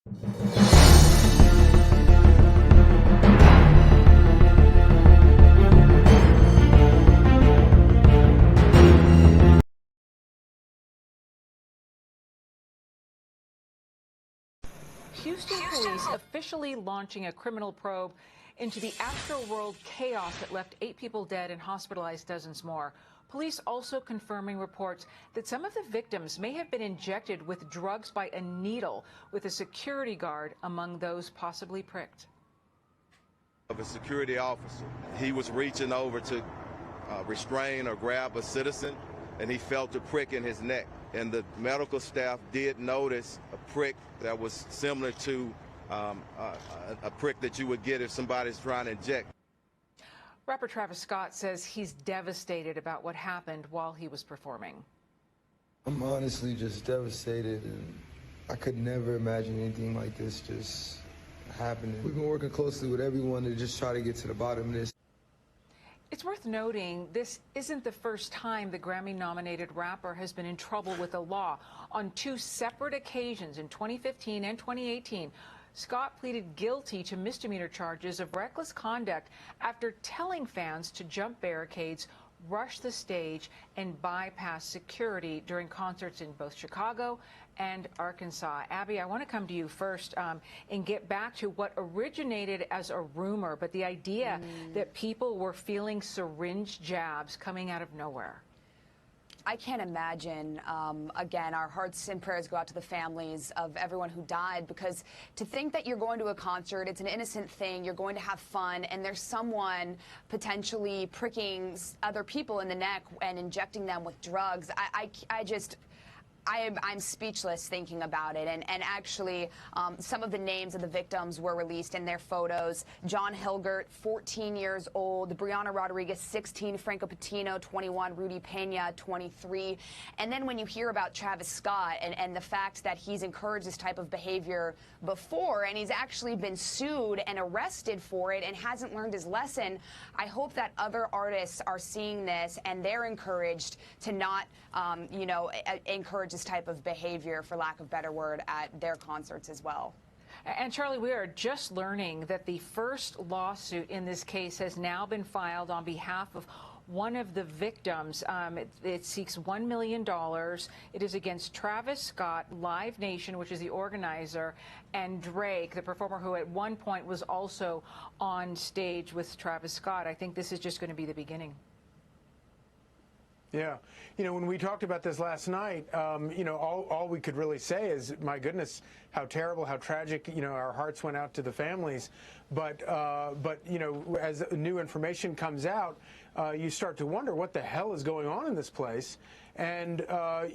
Houston police officially launching a criminal probe into the Astroworld chaos that left 8 people dead and hospitalized dozens more. Police also confirming reports that some of the victims may have been injected with drugs by a needle, with a security guard among those possibly pricked. Of a security officer, he was reaching over to restrain or grab a citizen, and he felt a prick in his neck. And the medical staff did notice a prick that was similar to a prick that you would get if somebody's trying to inject. Rapper Travis Scott says he's devastated about what happened while he was performing. I'm honestly just devastated, and I could never imagine anything like this just happening. We've been working closely with everyone to just try to get to the bottom of this. It's worth noting this isn't the first time the Grammy-nominated rapper has been in trouble with the law. On 2 separate occasions in 2015 and 2018, Scott pleaded guilty to misdemeanor charges of reckless conduct after telling fans to jump barricades, rush the stage, and bypass security during concerts in both Chicago and Arkansas. Abby, I want to come to you first and get back to what originated as a rumor, but the idea that people were feeling syringe jabs coming out of nowhere. I can't imagine. Again, our hearts and prayers go out to the families of everyone who died, because to think that you're going to a concert, it's an innocent thing, you're going to have fun, and there's someone potentially pricking other people in the neck and injecting them with drugs. I'm speechless thinking about it. And actually, some of the names of the victims were released in their photos. John Hilgert, 14 years old. Brianna Rodriguez, 16. Franco Patino, 21. Rudy Pena, 23. And then when you hear about Travis Scott and the fact that he's encouraged this type of behavior before, and he's actually been sued and arrested for it and hasn't learned his lesson, I hope that other artists are seeing this and they're encouraged to not, encourage this type of behavior, for lack of a better word, at their concerts as well. And Charlie, we are just learning that the first lawsuit in this case has now been filed on behalf of one of the victims. It seeks $1 million. It is against Travis Scott, Live Nation, which is the organizer, and Drake, the performer who at one point was also on stage with Travis Scott. I think this is just going to be the beginning. Yeah. When we talked about this last night, all we could really say is, my goodness, how terrible, how tragic, our hearts went out to the families. But as new information comes out, you start to wonder what the hell is going on in this place. And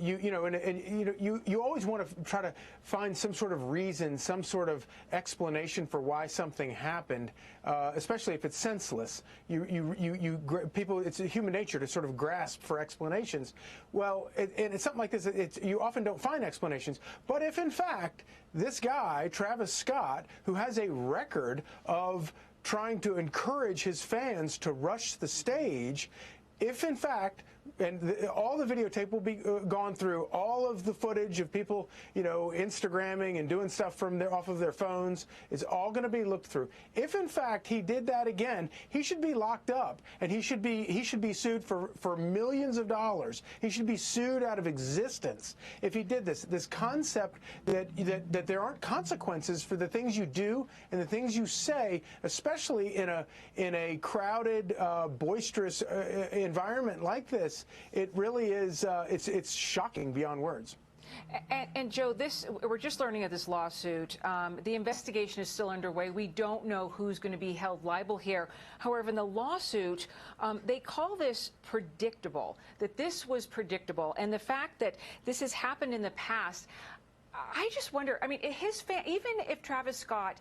you always want to try to find some sort of reason, some sort of explanation for why something happened, especially if it's senseless. People, it's human nature to sort of grasp for explanations. Well, and it's something like this. You often don't find explanations. But if in fact this guy, Travis Scott, who has a record of trying to encourage his fans to rush the stage, if in fact, and all the videotape will be gone through, all of the footage of people, Instagramming and doing stuff from off of their phones, is all going to be looked through. If in fact he did that again, he should be locked up, and he should be sued for millions of dollars. He should be sued out of existence if he did this. This concept that there aren't consequences for the things you do and the things you say, especially in a crowded, boisterous environment like this. It really is, it's shocking beyond words. And Joe, we're just learning of this lawsuit. The investigation is still underway. We don't know who's going to be held liable here. However, in the lawsuit, they call this predictable, that this was predictable. And the fact that this has happened in the past, I just wonder, even if Travis Scott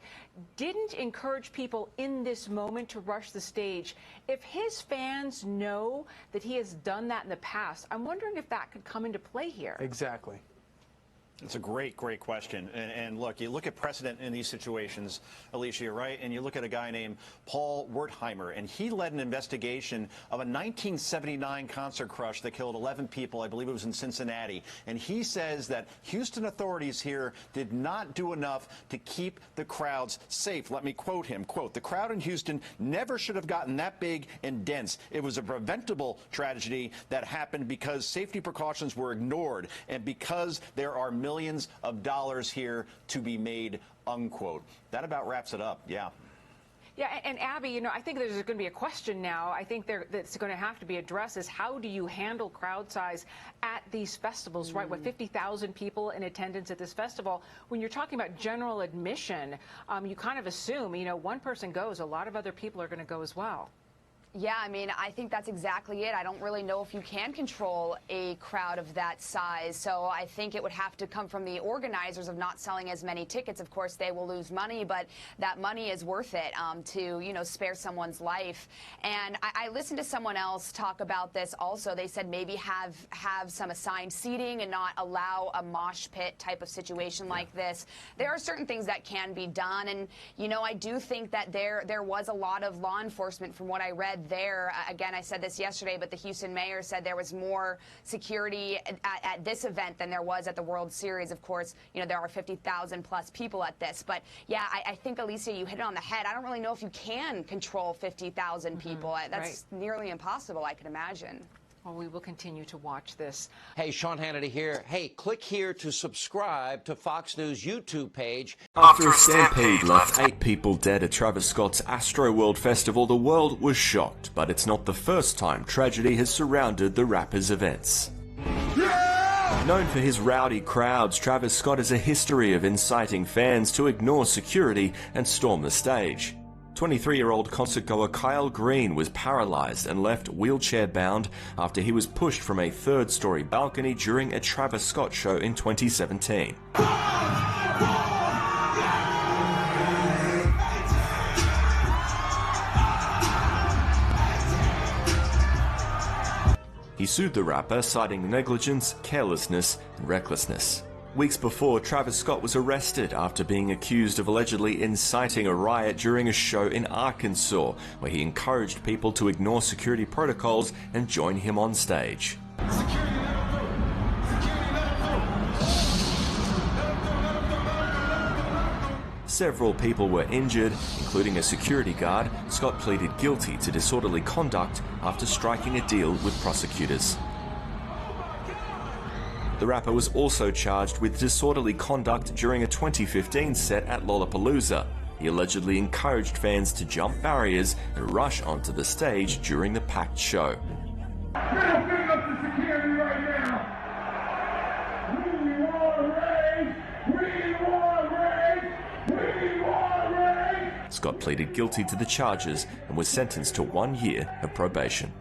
didn't encourage people in this moment to rush the stage, if his fans know that he has done that in the past, I'm wondering if that could come into play here. Exactly. It's a great question. And look, you look at precedent in these situations, Alicia, right? And you look at a guy named Paul Wertheimer, and he led an investigation of a 1979 concert crush that killed 11 people. I believe it was in Cincinnati. And he says that Houston authorities here did not do enough to keep the crowds safe. Let me quote him, quote, "The crowd in Houston never should have gotten that big and dense. It was a preventable tragedy that happened because safety precautions were ignored and because there are millions of dollars here to be made," unquote. That about wraps it up. Yeah. Yeah, and Abby, you know, I think there's going to be a question now. I think that's going to have to be addressed is how do you handle crowd size at these festivals, right? With 50,000 people in attendance at this festival, when you're talking about general admission, you kind of assume, you know, one person goes, a lot of other people are going to go as well. Yeah, I mean, I think that's exactly it. I don't really know if you can control a crowd of that size. So I think it would have to come from the organizers of not selling as many tickets. Of course, they will lose money, but that money is worth it to, you know, spare someone's life. And I listened to someone else talk about this also. They said maybe have some assigned seating and not allow a mosh pit type of situation like this. There are certain things that can be done. And, you know, I do think that there was a lot of law enforcement from what I read there. Again, I said this yesterday, but the Houston mayor said there was more security at this event than there was at the World Series. Of course, you know, there are 50,000 plus people at this. But yeah, I think, Alicia, you hit it on the head. I don't really know if you can control 50,000 people. That's nearly impossible, I can imagine. Well, we will continue to watch this. Hey, Sean Hannity here. Hey, click here to subscribe to Fox News YouTube page. After a stampede left 8 people dead at Travis Scott's Astroworld Festival, the world was shocked. But it's not the first time tragedy has surrounded the rapper's events. Known for his rowdy crowds, Travis Scott has a history of inciting fans to ignore security and storm the stage. 23-year-old concertgoer Kyle Green was paralyzed and left wheelchair-bound after he was pushed from a third-story balcony during a Travis Scott show in 2017. He sued the rapper, citing negligence, carelessness, and recklessness. Weeks before, Travis Scott was arrested after being accused of allegedly inciting a riot during a show in Arkansas, where he encouraged people to ignore security protocols and join him on stage. Several people were injured, including a security guard. Scott pleaded guilty to disorderly conduct after striking a deal with prosecutors. The rapper was also charged with disorderly conduct during a 2015 set at Lollapalooza. He allegedly encouraged fans to jump barriers and rush onto the stage during the packed show. Scott pleaded guilty to the charges and was sentenced to 1 year of probation.